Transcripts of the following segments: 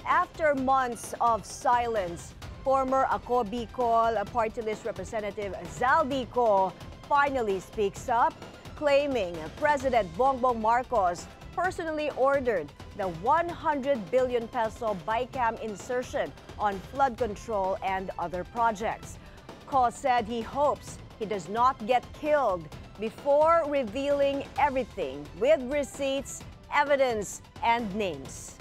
After months of silence, former Ako Bicol Party List Representative Zaldico finally speaks up, claiming President Bongbong Marcos personally ordered the 100 billion peso BICAM insertion on flood control and other projects. Ko said he hopes he does not get killed before revealing everything with receipts, evidence, and names.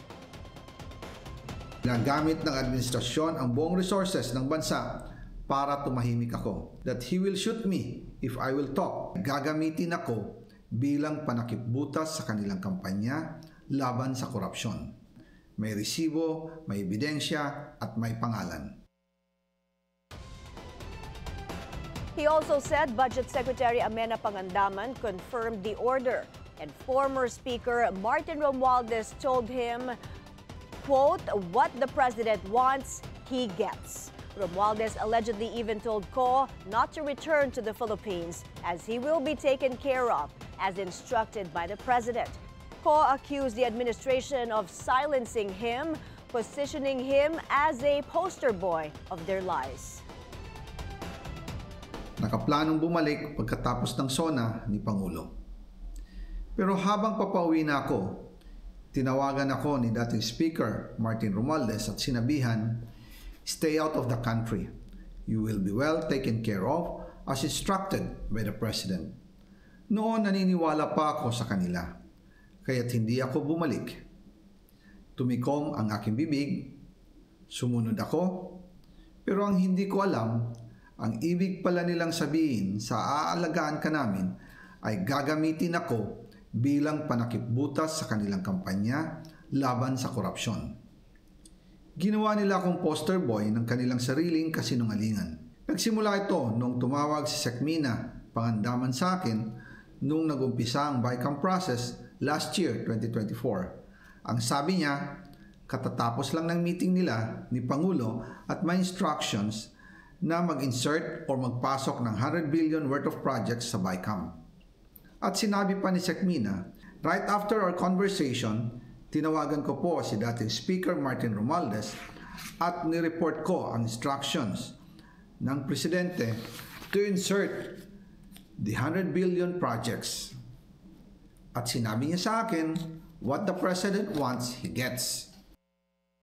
Nagamit ng administrasyon ang buong resources ng bansa para tumahimik ako. That he will shoot me if I will talk. Gagamitin ako bilang panakipbutas sa kanilang kampanya laban sa korupsyon. May resibo, may ebidensya, at may pangalan. He also said Budget Secretary Amenah Pangandaman confirmed the order, and former Speaker Martin Romualdez told him, quote, "What the president wants, he gets." Romualdez allegedly even told Ko not to return to the Philippines as he will be taken care of as instructed by the president. Ko accused the administration of silencing him, positioning him as a poster boy of their lies. Nakaplanong bumalik pagkatapos ng SONA ni Pangulo. Pero habang papauwi na ako, tinawagan ako ni dating Speaker Martin Romualdez at sinabihan, "Stay out of the country. You will be well taken care of as instructed by the President." Noon naniniwala pa ako sa kanila, kaya't hindi ako bumalik. Tumikom ang aking bibig, sumunod ako, pero ang hindi ko alam, ang ibig pala nilang sabihin sa aalagaan ka namin ay gagamitin ako bilang panakipbutas sa kanilang kampanya laban sa korupsyon. Ginawa nila akong poster boy ng kanilang sariling kasinungalingan. Nagsimula ito nung tumawag si Sekmina Pangandaman sa akin nung nagumpisa ang BICAM process last year, 2024. Ang sabi niya, katatapos lang ng meeting nila ni Pangulo at may instructions na mag-insert or magpasok ng 100 billion worth of projects sa BICAM. At sinabi pa ni Sekmina, right after our conversation, tinawagan ko po si dating Speaker Martin Romualdez at nireport ko ang instructions ng Presidente to insert the 100 billion projects. At sinabi niya sa akin, what the President wants, he gets.